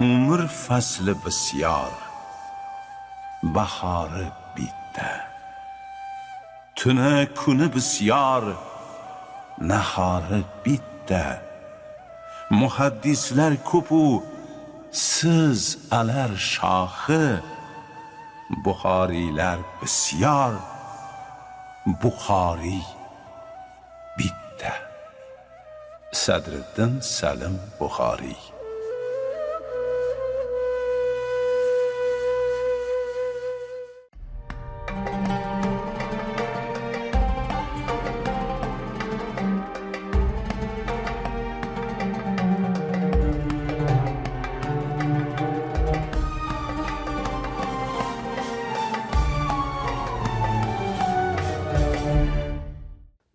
umr fasli bisyor, bahori bitta. Tuni kuni bisyor, nahori bitta. Muhaddislar ko'pu, siz alar shohi. Buxoriylar bisyor, Buxoriy bitta. Sadriddin Salim Buxoriy.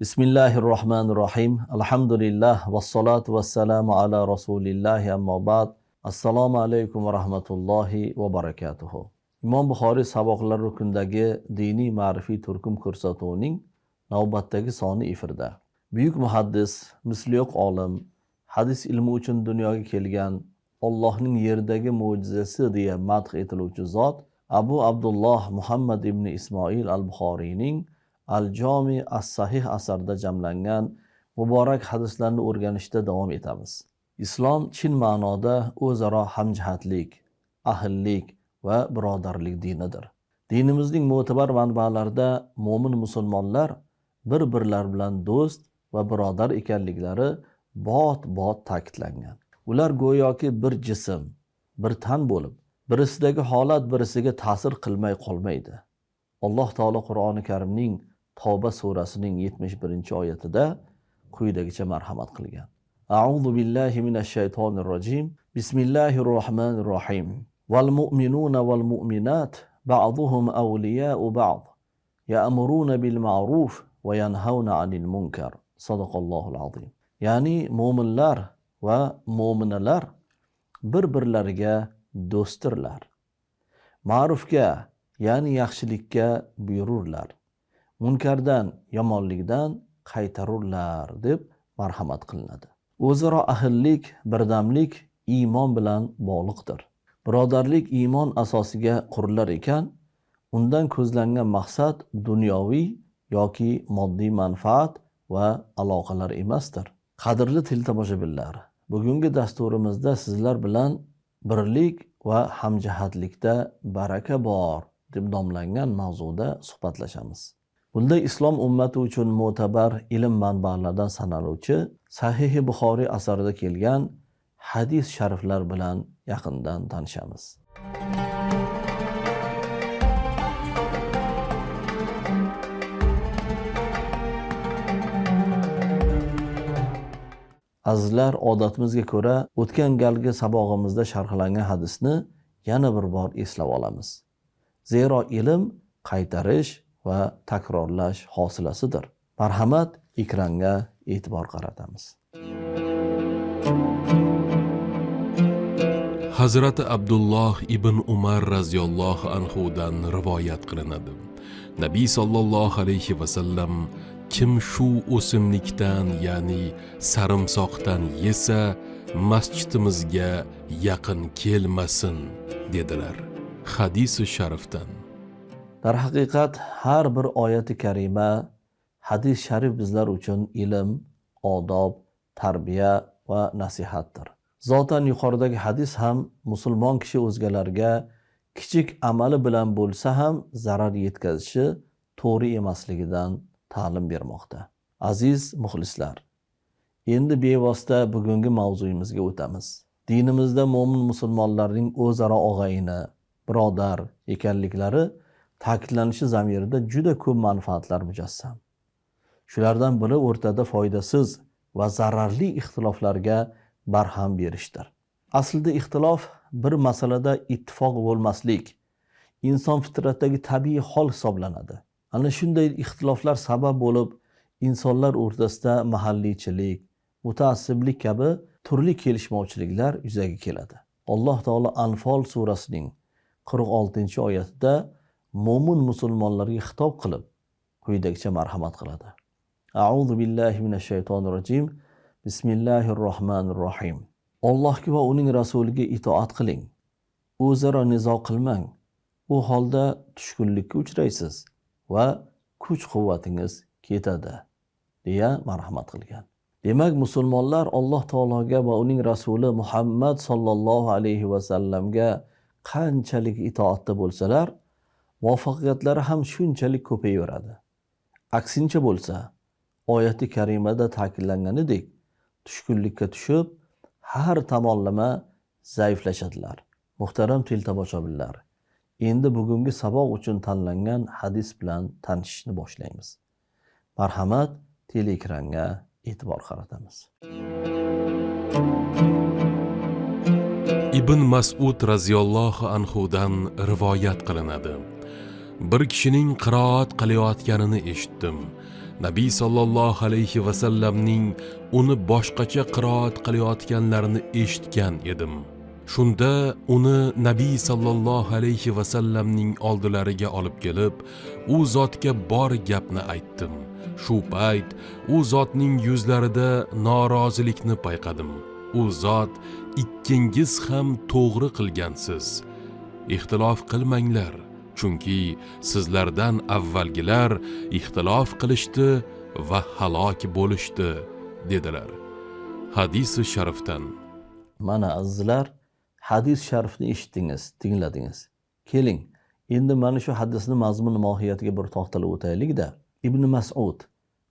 Bismillahirrohmanirrohim. Alhamdulillah vassalatu vassalamu ala rasulillah amma ba'd. Assalomu alaykum va rahmatullohi va barakatuh. Imom Buxoriy saboqlar rukundagi diniy ma'rifiy turkum ko'rsatuvining navbatdagi soni efirda. Buyuk muhaddis, misli yo'q olim, hadis ilmi uchun dunyoga kelgan, Allohning yerdagi mo'jizasi deya madh etiluvchi zot Abu Abdulloh Muhammad ibn Ismoil al-Buxoriyning Al-Jomi as-Sahih asarida jamlangan muborak hadislarni o'rganishda davom etamiz. Islom chin ma'noda o'zaro hamjihatlik, ahillik va birodarlik dinidir. Dinimizning mo'tabar manbalarida mo'min musulmonlar bir-birlari bilan do'st va birodar ekanliklari bot ta'kidlangan. Ular go'yoki bir jism, bir tan bo'lib, birisidagi holat birisiga ta'sir qilmay qolmaydi. Alloh taolo Qur'oni Karimning Tavba surasining 71-oyatida quyidagicha marhamat qilgan. A'udhu billahi minash shaytonir rojim. Bismillahirrohmanirrohim. Wal mu'minuna wal mu'minat ba'duhum awliya'u ba'd. Ya'muruna bil ma'ruf va yanhauna 'anil munkar. Sadaqallohul azim. Ya'ni mu'minlar va mu'minalar bir-birlariga do'stdirlar. Ma'rufga, ya'ni yaxshilikka buyururlar. Munkardan, yomonlikdan qaytarurlar deb marhamat qilinadi. O'zaro ahillik, birdamlik iymon bilan bog'liqdir. Birodarlik iymon asosiga qurilar ekan, undan ko'zlangan maqsad dunyoviy yoki moddiy manfaat va aloqalar emasdir. Qadrli tiltomoshabinlar, bugungi dasturimizda sizlar bilan birlik va hamjihatlikda baraka bor deb nomlangan mavzuda suhbatlashamiz. Bunda islom ummati uchun mo'tabar ilm manbalaridan sanaluvchi Sahih Buxoriy asarida kelgan hadis shariflar bilan yaqindan tanishamiz. Azizlar, odatimizga ko'ra o'tgan galgi sabog'imizda sharhlangan hadisni yana bir bor eslab olamiz. Zero ilm qaytarish va takrorlash hosilasidir. Marhamat, ekranga e'tibor qaratamiz. Hazrati Abdulloh ibn Umar raziyallohu anhudan rivoyat qilinadi. Nabiy sallallohu alayhi va sallam kim shu o'simlikdan, ya'ni sarimsoqdan yesa, masjidimizga yaqin kelmasin dedilar. Hadisi sharifdan. Darhaqiqat har bir oyati karima, hadis sharif bizlar uchun ilm, odob, tarbiya va nasihatdir. Zotan yuqoridagi hadis ham musulmon kishi o'zgalarga kichik amali bilan bo'lsa ham zarar yetkazishi to'g'ri emasligidan ta'lim bermoqda. Aziz muxlislar, endi bevosita bugungi mavzuyimizga o'tamiz. Dinimizda mo'min musulmonlarning o'zaro og'ayni, birodar ekanliklari ta'kidlanishi zamirida juda ko'p manfaatlar mujassam. Shulardan biri o'rtada foydasiz va zararli ixtiloflarga barham berishdir. Aslida ixtilof bir masalada ittifoq bo'lmaslik, inson fitratidagi tabiiy hol hisoblanadi. Ana shunday ixtiloflar sabab bo'lib, insonlar o'rtasida mahalliychilik, mutaassiblik kabi turli kelishmovchiliklar yuzaga keladi. Alloh taolo Anfal surasining 46-oyatida mo'min musulmonlarga xitob qilib quyidagicha marhamat qiladi. A'udhu billahi minash shaytonir rojim. Bismillahirrohmanirrohim. Allohga va uning rasuliga itoat qiling. O'zaro nizo qilmang. U holda tushkunlikka uchraysiz va kuch-quvvatingiz ketadi, deya marhamat qilgan. Demak, musulmonlar Alloh taologa va uning rasuli Muhammad sallallohu alayhi va sallamga qanchalik itoatda bo'lsalar, muvaffaqiyatlari ham shunchalik ko'payaveradi. Aksincha bo'lsa, oyati karimada ta'kidlanganidek, tushkunlikka tushib, har tomonlama zaiflashadilar. Muhtaram tomoshabinlar, endi bugungi saboq uchun tanlangan hadis bilan tanishishni boshlaymiz. Marhamat, teleekranga e'tibor qaratamiz. Ibn Mas'ud raziyallohu anhudan rivoyat qilinadi. Bir kishining qiroat qilayotganini eshitdim. Nabiy sallallohu alayhi va sallamning uni boshqacha qiroat qilayotganlarini eshitgan edim. Shunda uni Nabiy sallallohu alayhi va sallamning oldilariga olib kelib, u zotga bor gapni aytdim. Shu payt u zotning yuzlarida norozilikni payqadim. U zot, ikkingiz ham to'g'ri qilgansiz. Ixtilof qilmanglar, chunki sizlardan avvalgilar ixtilof qilishdi va halok bo'lishdi, dedilar. Hadisi sharifdan. Mana azizlar, hadis sharifni eshitdingiz, tingladingiz. Keling, endi mana shu hadisning mazmun mohiyatiga bir to'xtalib o'taylik-da. Ibn Mas'ud,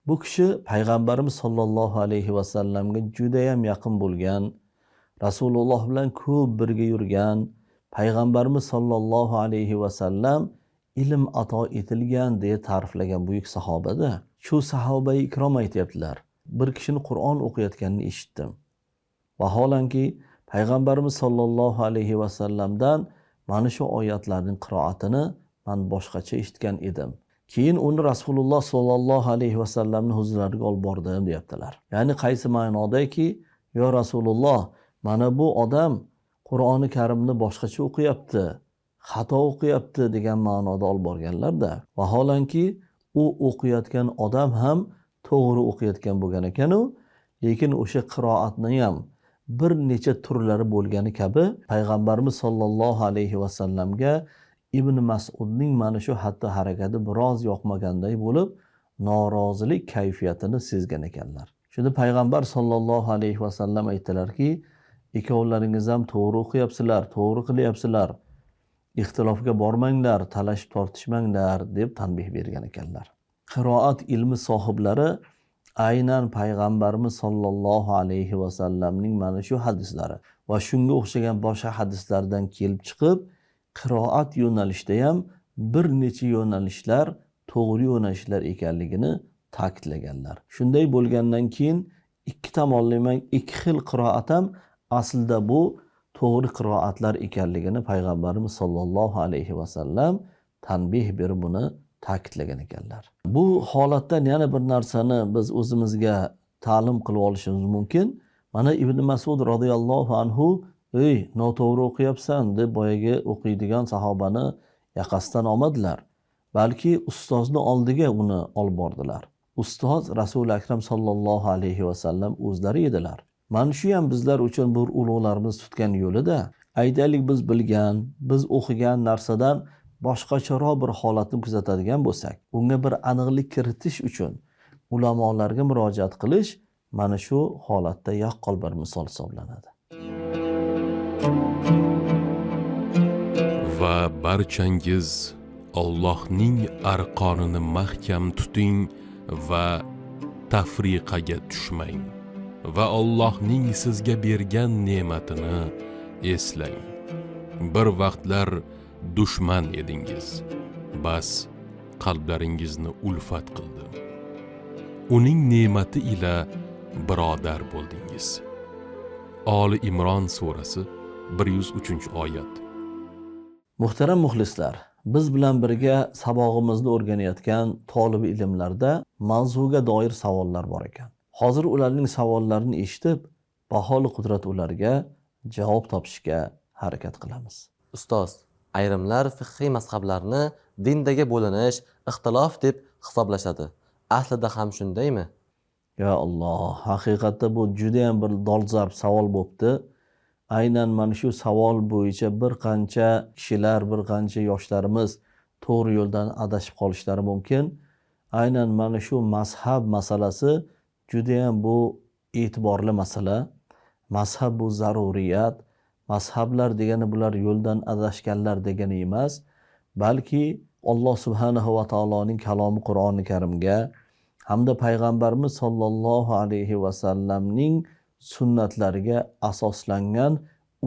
bu kishi payg'ambarimiz sollallohu alayhi va sallamga juda ham yaqin bo'lgan, Rasululloh bilan ko'p birga yurgan, payg'ambarimiz sollallohu alayhi va sallam ilm ato etilgan deya ta'riflagan buyuk sahobada. Shu sahobai ikrom aytayaptilar. Bir kishini Qur'on o'qiyotganini eshitdim. Vaholanki payg'ambarimiz sollallohu alayhi va sallamdan mana shu oyatlarning qiroatini men boshqacha eshitgan edim. Keyin uni Rasululloh sollallohu alayhi va sallamning huzurlariga olib bordim, deyaptilar. Ya'ni qaysi ma'nodaki, yo Rasululloh, mana bu odam Qur'oni Karimni boshqacha o'qiyapti, xato o'qiyapti degan ma'noda olib borganlar-da. Vaholanki u o'qiyotgan odam ham to'g'ri o'qiyotgan bo'lgan ekan-u, lekin o'sha qiroatni ham bir necha turlari bo'lgani kabi payg'ambarimiz sollallohu alayhi va sallamga Ibn Mas'udning mana shu xatti harakati biroz yoqmaganday bo'lib, norozilik kayfiyatini sezgan ekanlar. Shunda payg'ambar sollallohu alayhi va sallam aytdilarki, ikkovlaringiz ham to'g'ri o'qiyapsizlar, to'g'ri qilyapsizlar. Ixtilofga bormanglar, talashib tortishmanglar deb tanbih bergan ekanlar. Qiroat ilmi sohiblari aynan payg'ambarimiz sollallohu alayhi va sallamning mana shu hadislari va shunga o'xshagan boshqa hadislardan kelib chiqib, qiroat yo'nalishida ham bir necha yo'nalishlar to'g'ri yo'nalishlar ekanligini ta'kidlaganlar. Shunday bo'lgandan keyin ikki tomonlama ikki xil qiroat ham aslida bu to'g'ri qiroatlar ekanligini payg'ambarimiz sollallohu alayhi va sallam tanbih berib buni ta'kidlagan ekanlar. Bu holatdan yana bir narsani biz o'zimizga ta'lim qilib olishimiz mumkin. Mana Ibn Mas'ud radhiyallohu anhu, "Ey, noto'g'ri o'qiyapsan" deb boyaga o'qiydigan sahobani yaqasidan olmadilar. Balki ustozni oldiga uni olib bordilar. Ustoz Rasul akram sallallohu alayhi va sallam o'zlari edilar. Mana shu ham bizlar uchun bir ulug'larimiz tutgan yo'lida. Aytaylik, biz bilgan, biz o'qigan narsadan boshqacharoq bir holatni kuzatadigan bo'lsak, unga bir aniqlik kiritish uchun ulamolarga murojaat qilish mana shu holatda yaqqol bir misol hisoblanadi. Va barchangiz Allohning arqonini mahkam tuting va tafriqaga tushmang va Allohning sizga bergan ne'matini eslang. Bir vaqtlar dushman edingiz, bas qalblaringizni ulfat qildi. Uning ne'mati ila birodar bo'ldingiz. Ali Imron surasi 103-oyat. Muhtaram muxlislar, biz bilan birga sabog'imizni o'rganayotgan tolib ilmlarda mavzuga doir savollar bor ekan. Hozir ularning savollarini eshitib, baholi qudrat ularga javob topishga harakat qilamiz. Ustoz, ayrimlar fiqhiy mazhablarni dindagi bo'linish, ixtilof deb hisoblashadi. Aslida ham shundaymi? Ya Alloh, haqiqatda bu juda ham bir dolzarb savol bo'pti. aynan mana shu savol bo'yicha bir qancha kishilar, bir qancha yoshlarimiz to'g'ri yo'ldan adashib qolishlari mumkin. Aynan mana shu mazhab masalasi judayam bu e'tiborli masala. Mazhab bu zaruriyat. Mazhablar degani bular yo'ldan adashganlar degani emas, balki Alloh subhanahu va taoloning kalomi Qur'oni Karimga hamda payg'ambarimiz sollallohu alayhi va sallamning sunnatlariga asoslangan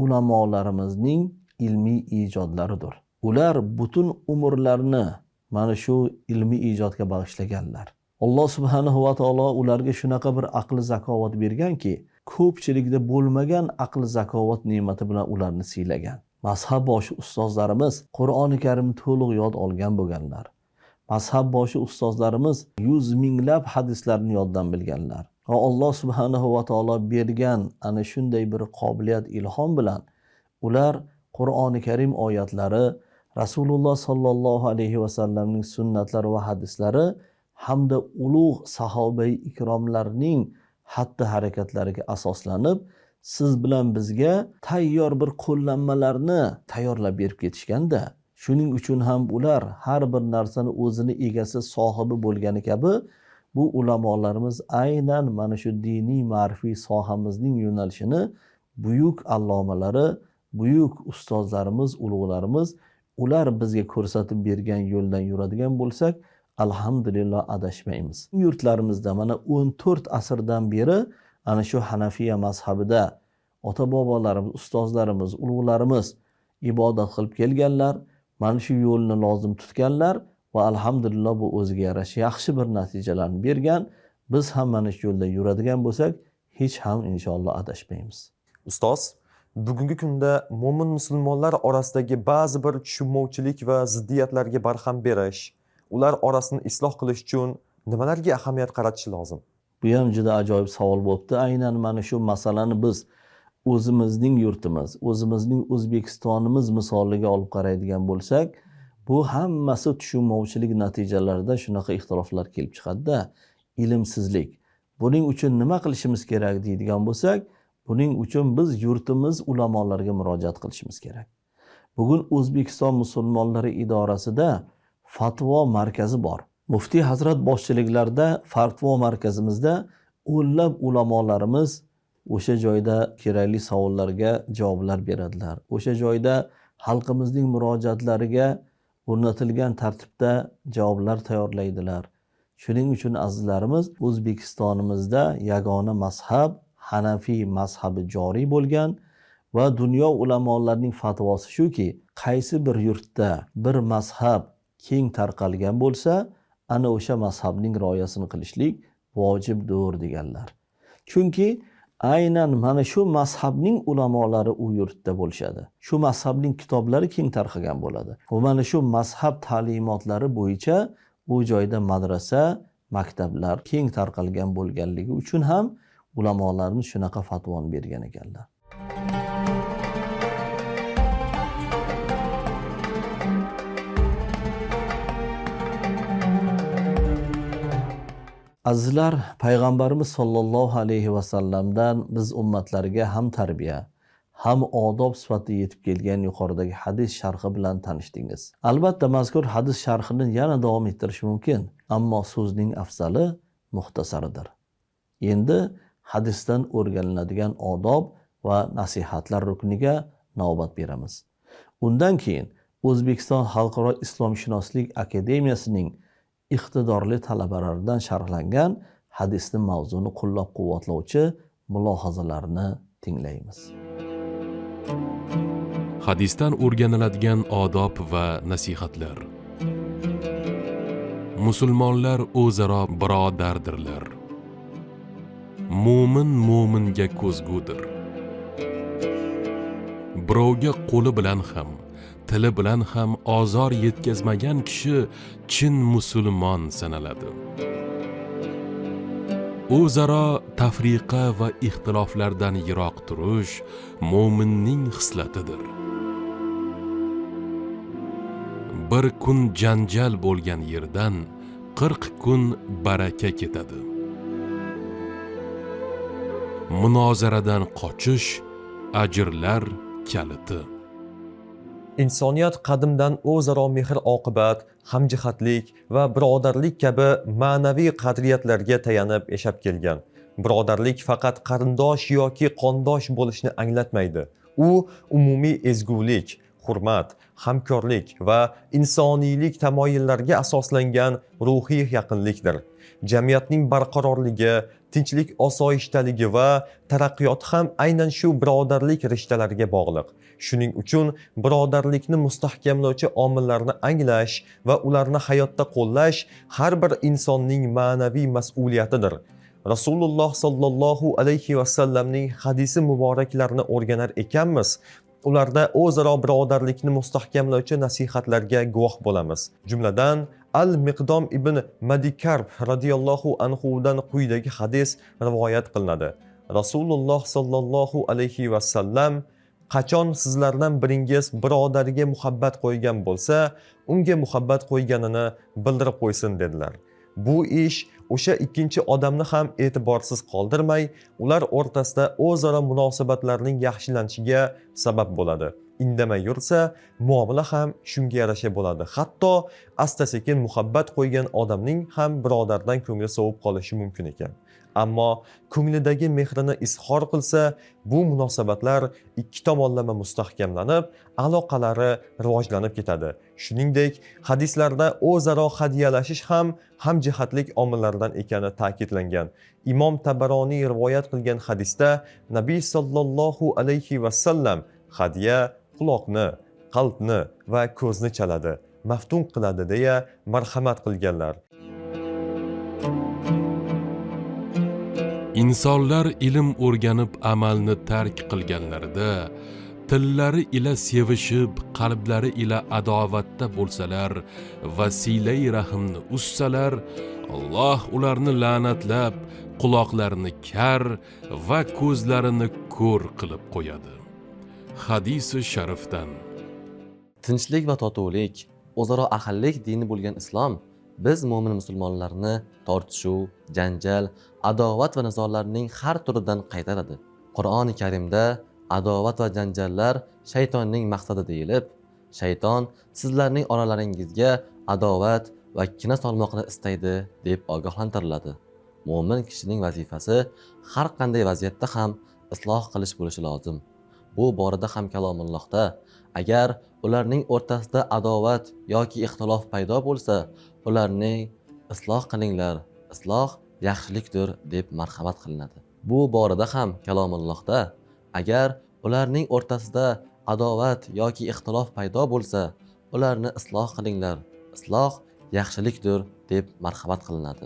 ulamolarimizning ilmiy ijodlaridir. Ular butun umrlarini mana shu ilmiy ijodga bag'ishlaganlar. Alloh subhanahu va taolo ularga shunaqa bir aql zakovat berganki, ko'pchilikda bo'lmagan aql zakovat ne'mati bilan ularni siylagan. Mazhab boshi ustozlarimiz Qur'oni Karim to'liq yod olgan bo'lganlar. Mazhab boshi ustozlarimiz yuz minglab hadislarni yoddan bilganlar. Va Alloh subhanahu va taolo bergan ana shunday bir qobiliyat, ilhom bilan ular Qur'oni Karim oyatlari, Rasululloh sollallohu alayhi va sallamning sunnatlari va hadislari hamda ulug' sahobai ikromlarning xatti harakatlariga asoslanib, siz bilan bizga tayyor bir qo'llanmalarni tayyorlab berib ketishganda, shuning uchun ham ular har bir narsani o'zini egasi, sohibi bo'lgani kabi bu ulamolarimiz aynan mana shu diniy ma'rifiy sohamizning yo'nalishini buyuk allomalari, buyuk ustozlarimiz, ulug'larimiz ular bizga ko'rsatib bergan yo'ldan yuradigan bo'lsak, alhamdulillah adashmaymiz. Yurtlarimizda mana 14 asrdan beri ana shu Hanafiya mazhabida ota bobolarimiz, ustozlarimiz, ulug'larimiz ibodat qilib kelganlar, mana shu yo'lni lozim tutganlar va alhamdulillah bu o'ziga yarasha yaxshi bir natijalarni bergan. Biz ham mana shu yo'lda yuradigan bo'lsak, hech ham inshaalloh adashmaymiz. Ustoz, bugungi kunda mo'min musulmonlar orasidagi ba'zi bir tushunmovchilik va ziddiyatlarga barham berish, ular orasini isloh qilish uchun nimalarga ahamiyat qaratish lozim? Bu ham juda ajoyib savol bo'libdi. Aynan mana shu masalani biz o'zimizning yurtimiz, o'zimizning O'zbekistonimiz misoliga olib qaraydigan bo'lsak, bu hammasi tushunmovchilik natijalarida shunaqa ixtiloflar kelib chiqadi-da, ilmsizlik. Buning uchun nima qilishimiz kerak deydigan bo'lsak, buning uchun biz yurtimiz ulamolariga murojaat qilishimiz kerak. Bugun O'zbekiston musulmonlari idorasida fatvo markazi bor. Muftiy hazrat boshchiliklarida fatvo markazimizda o'nlab ulamolarimiz o'sha joyda kerakli savollarga javoblar beradilar. O'sha joyda xalqimizning murojaatlariga o'rnatilgan tartibda javoblar tayyorlaydilar. Shuning uchun azizlarimiz, O'zbekistonimizda yagona mazhab Hanafiy mazhabi joriy bo'lgan va dunyo ulamolarining fatvosi shuki, qaysi bir yurtda bir mazhab keng tarqalgan bo'lsa, ana o'sha mazhabning rioyasini qilishlik vojibdir deganlar. Chunki aynan mana shu mazhabning ulamolari u yurtda bo'lishadi. Shu mazhabning kitoblari keng tarqagan bo'ladi. Va mana shu mazhab ta'limotlari bo'yicha u joyda madrasa, maktablar keng tarqalgan bo'lganligi uchun ham ulamolarimiz shunaqa fatvoni bergan ekanlar. Azizlar, payg'ambarimiz sollallohu alayhi va sallamdan biz ummatlarga ham tarbiya, ham odob sifatida yetib kelgan yuqoridagi hadis sharhi bilan tanishdingiz. Albatta mazkur hadis sharhini yana davom ettirish mumkin, ammo so'zning afzali muxtasaridir. Endi hadisdan o'rganiladigan odob va nasihatlar rukniga navbat beramiz. Undan keyin O'zbekiston Xalqaro Islomshunoslik akademiyasining iqtidorli talabalaridan sharhlangan hadisning mavzuni qo'llab-quvvatlovchi mulohazalarini tinglaymiz. Hadisdan o'rganiladigan odob va nasihatlar. Musulmonlar o'zaro birodardirlar. Mo'min mo'minga ko'zgudir. Birovga qo'li bilan ham, tili bilan ham ozor yetkazmagan kishi chin musulmon sanaladi. O'zaro tafriqa va ixtiloflardan yiroq turish mo'minning xislatidir. Bir kun janjal bo'lgan yerdan 40 kun baraka ketadi. Munozaradan qochish ajrlar kaliti. Insoniyat qadimdan o'zaro mehr-oqibat, hamjihatlik va birodarlik kabi ma'naviy qadriyatlarga tayanib yashab kelgan. Birodarlik faqat qarindosh yoki qondosh bo'lishni anglatmaydi. U umumiy ezgulik, hurmat, hamkorlik va insoniylik tamoyillariga asoslangan ruhiy yaqinlikdir. Jamiyatning barqarorligi, tinchlik, osoyishtaligi va taraqqiyoti ham aynan shu birodarlik rishtalariga bog'liq. Shuning uchun birodarlikni mustahkamlovchi omillarni anglash va ularni hayotda qo'llash har bir insonning ma'naviy mas'uliyatidir. Rasululloh sollallohu alayhi vasallamning hadisi muboraklarini o'rganar ekanmiz, ularda o'zaro birodarlikni mustahkamlovchi nasihatlarga guvoh bo'lamiz. Jumladan Al-Miqdom ibn Madikarb radhiyallohu anhudan quyidagi hadis rivoyat qilinadi. Rasululloh sollallohu alayhi vasallam: qachon sizlardan biringiz birodariga muhabbat qo'ygan bo'lsa, unga muhabbat qo'yganini bildirib qo'ysin dedilar. Bu ish o'sha ikkinchi odamni ham e'tiborsiz qoldirmay, ular o'rtasida o'zaro munosabatlarning yaxshilanishiga sabab bo'ladi. Indamay yursa, muomala ham shunga yarasha bo'ladi. Hatto asta-sekin muhabbat qo'ygan odamning ham birodardan ko'ngli sovib qolishi mumkin ekan. Ammo ko'nglidagi mehrini izhor qilsa, bu munosabatlar ikki tomonlama mustahkamlanib, aloqalari rivojlanib ketadi. Shuningdek, hadislarda o'zaro hadiyalashish ham hamjihatlik omillaridan ekani ta'kidlangan. Imom Tabaroniy rivoyat qilgan hadisda Nabiy sallallohu alayhi vasallam hadiya quloqni, qalbni va ko'zni chaladi, maftun qiladi deya marhamat qilganlar. Insonlar ilm o'rganib amalni tark qilganlarida tillari ila sevishib, qalblari ila adovatda bo'lsalar, vasilai rahimni ussalar, Alloh ularni la'natlab, quloqlarini kar va ko'zlarini ko'r qilib qo'yadi. Hadisi sharifdan. Tinchlik va totuvlik, o'zaro ahillik dini bo'lgan islom biz mo'min musulmonlarni tortishuv, janjal, adovat va nizolarning har turidan qaytaradi. Qur'oni Karimda adovat va janjallar shaytonning maqsadi deyilib, shayton sizlarning oralaringizga adovat va kina solmoqni istaydi deb ogohlantiriladi. Mo'min kishining vazifasi har qanday vaziyatda ham isloh qilish bo'lishi lozim. Bu borada ham kalomullohda agar ularning o'rtasida adovat yoki ixtilof paydo bo'lsa, ularni isloh qilinglar. Isloh yaxshilikdir deb marhamat qilinadi. Bu borada ham kalomullohda agar ularning o'rtasida adovat yoki ixtilof paydo bo'lsa, ularni isloh qilinglar. Isloh yaxshilikdir deb marhamat qilinadi.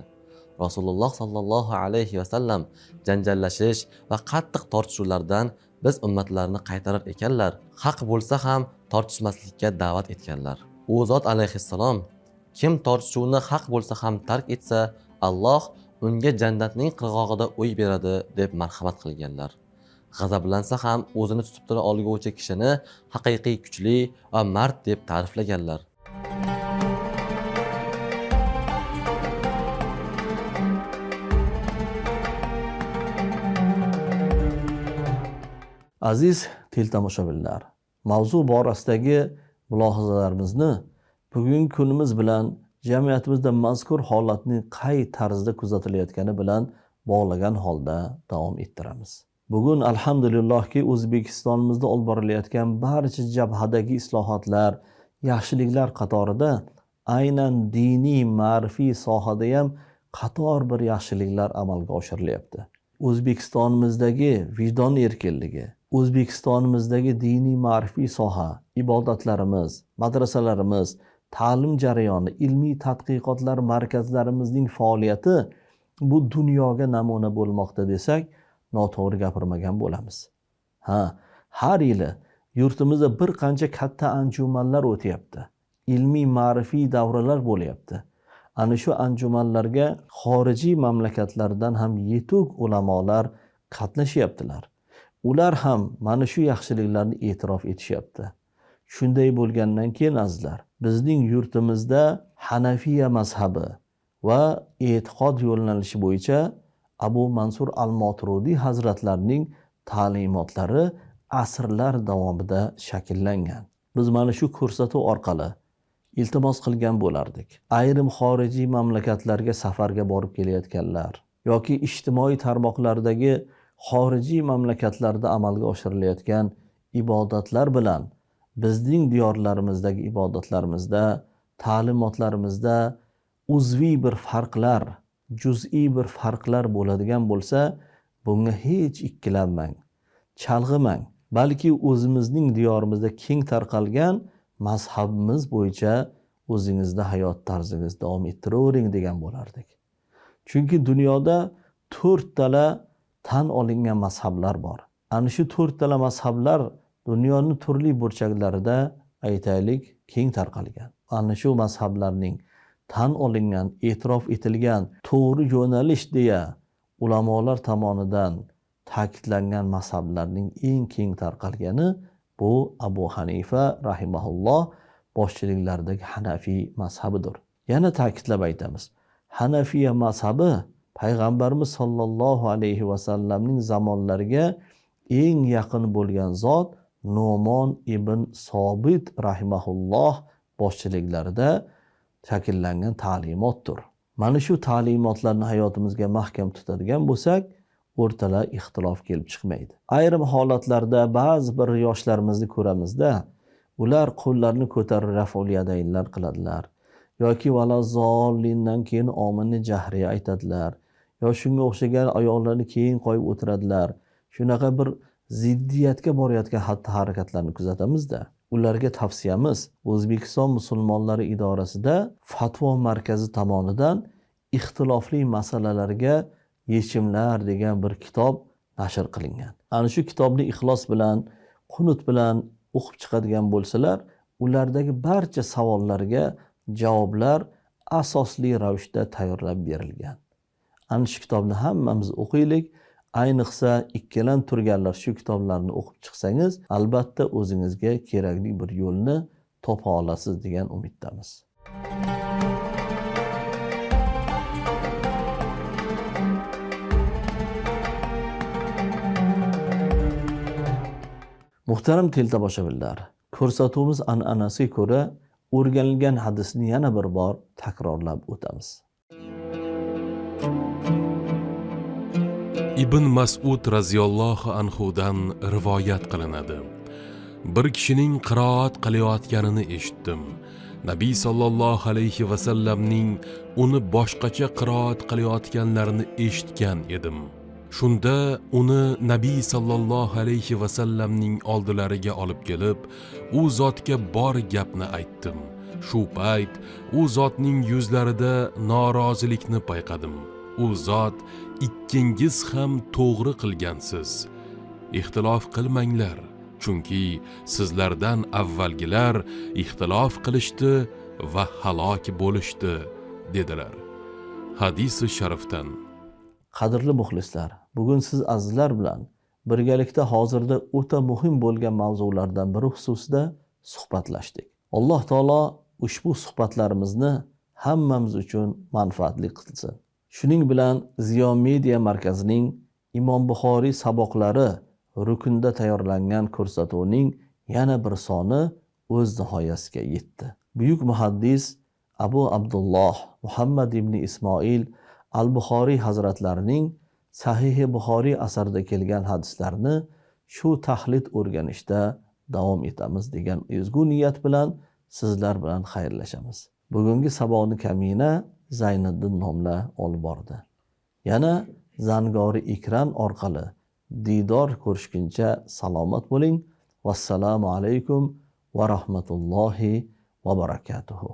Rasululloh sallallohu alayhi vasallam janjallashish va qattiq tortishuvlardan biz ummatlarni qaytarar ekanlar. Haq bo'lsa ham tortishmaslikka da'vat etganlar. U zot alayhissalom kim tortishuvni haq bo'lsa ham tark etsa, Alloh unga jannatning qirg'og'ida uy beradi deb marhamat qilganlar. G'azablansa ham o'zini tutib tura olguvchi kishini haqiqiy kuchli va mard deb ta'riflaganlar. Aziz teletomoshabinlar, mavzu borasidagi mulohazalarimizni bugungi kunimiz bilan jamiyatimizda mazkur holatning qay tarzda kuzatilayotgani bilan bog'lagan holda davom ettiramiz. Bugun alhamdulillahki O'zbekistonimizda olib borilayotgan barcha jabhadagi islohotlar, yaxshiliklar qatorida aynan diniy, ma'rifiy sohada ham qator bir yaxshiliklar amalga oshirilyapti. O'zbekistonimizdagi vijdon erkinligi, O'zbekistonimizdagi diniy ma'rifiy soha, ibodatlarimiz, madrasalarimiz, ta'lim jarayoni, ilmiy tadqiqotlar markazlarimizning faoliyati bu dunyoga namuna bo'lmoqda desak, noto'g'ri gapirmagan bo'lamiz. Har yili yurtimizda bir qancha katta anjumanlar o'tyapti. Ilmiy ma'rifiy davralar bo'lyapti. Ana shu anjumanlarga xorijiy mamlakatlardan ham yetuk ulamolar qatnashyaptilar. Ular ham mana shu yaxshiliklarni e'tirof etishyapti. Shunday bo'lgandan keyin azizlar, bizning yurtimizda Hanafiya mazhabi va e'tiqod yo'nalishi bo'yicha Abu Mansur al-Moturudi hazratlarining ta'limotlari asrlar davomida shakllangan. Biz mana shu ko'rsatuv orqali iltimos qilgan bo'lardik. Ayrim xorijiy mamlakatlarga safarga borib kelayotganlar yoki ijtimoiy tarmoqlardagi xorijiy mamlakatlarda amalga oshirilayotgan ibodatlar bilan bizning diyorlarimizdagi ibodatlarimizda, ta'limotlarimizda uzviy bir farqlar, juz'iy bir farqlar bo'ladigan bo'lsa, bunga hech ikkilanmang, chalg'imang, balki o'zimizning diyorimizda keng tarqalgan mazhabimiz bo'yicha o'zingizda hayot tarzingizni davom ettiravering degan bo'lardik. Chunki dunyoda 4 tala tan olingan mazhablar bor. Ana shu 4 tala mazhablar dunyoning turli burchaklarida aytaylik keng tarqalgan. Ana shu mazhablarning tan olingan, e'tirof etilgan to'g'ri yo'nalish deya ulamolar tomonidan ta'kidlangan mazhablarning eng keng tarqalgani bu Abu Hanifa rahimahulloh boshchiliklaridagi Hanafiy mazhabidir. Yana ta'kidlab aytamiz. Hanafiya mazhabi payg'ambarimiz sollallohu alayhi vasallamning zamonlariga eng yaqin bo'lgan zot Nu'mon ibn Sobit rahimahulloh boshchiliklarida shakllangan ta'limotdir. Mana shu ta'limotlarni hayotimizga mahkam tutadigan bo'lsak, o'rtalar ixtilof kelib chiqmaydi. Ayrim holatlarda ba'zi bir yoshlarimizni ko'ramizda, ular qo'llarini ko'tarib raf'ul yadaynlar qiladilar yoki valazollindan keyin ominni jahriya aytadilar. Yo shunga o'xshagan ayollarni keyin qo'yib o'tiradilar. Shunaqa bir ziddiyatga borayotgan xatti-harakatlarni kuzatamizda. Ularga tavsiyamiz O'zbekiston musulmonlari idorasida fatvo markazi tomonidan ixtilofli masalalarga yechimlar degan bir kitob nashr qilingan. Ana shu kitobni ixlos bilan, qunut bilan o'qib chiqadigan bo'lsalar, ulardagi barcha savollarga javoblar asosli ravishda tayyorlab berilgan. Ana shu kitobni hammamiz o'qiylik. Ayniqsa ikkilan turganlar shu kitoblarni o'qib chiqsangiz, albatta o'zingizga kerakli bir yo'lni topa olasiz degan umiddamiz. Muhtaram teltomoshabinlar, ko'rsatuvimiz an'anasiga ko'ra o'rganilgan hadisni yana bir bor takrorlab o'tamiz. Ibn Mas'ud raziyallohu anhudan rivoyat qilinadi. Bir kishining qiroat qilayotganini eshitdim. Nabiy sallallohu alayhi va sallamning uni boshqacha qiroat qilayotganlarini eshitgan edim. Shunda uni Nabiy sallallohu alayhi va sallamning oldilariga olib kelib, u zotga bor gapni aytdim. Shu payt u zotning yuzlarida norozilikni payqadim. U zot, ikkingiz ham to'g'ri qilgansiz. Ixtilof qilmanglar, chunki sizlardan avvalgilar ixtilof qilishdi va halok bo'lishdi, dedilar. Hadisi sharifdan. Qadrli muxlislar, bugun siz azizlar bilan birgalikda hozirda o'ta muhim bo'lgan mavzulardan biri xususida suhbatlashdik. Alloh taolo ushbu suhbatlarimizni hammamiz uchun manfaatli qilsin. Shuning bilan Ziyo Media markazining Imom Buxoriy saboqlari rukunda tayyorlangan ko'rsatuvining yana bir soni o'z nihoyasiga yetdi. Buyuk muhaddis Abu Abdulloh Muhammad ibn Ismoil Al-Buxoriy hazratlarining Sahih-i Buxoriy asarida kelgan hadislarni shu tahlil o'rganishda davom etamiz degan ezgu niyat bilan sizlar bilan xayrlashamiz. Bugungi saboqni kamina Zayniddin nomla olib bordi. Yana zangori ekran orqali diydor ko'rishguncha salomat bo'ling. Vassalomu alaykum va rahmatullohi va barakatuhu.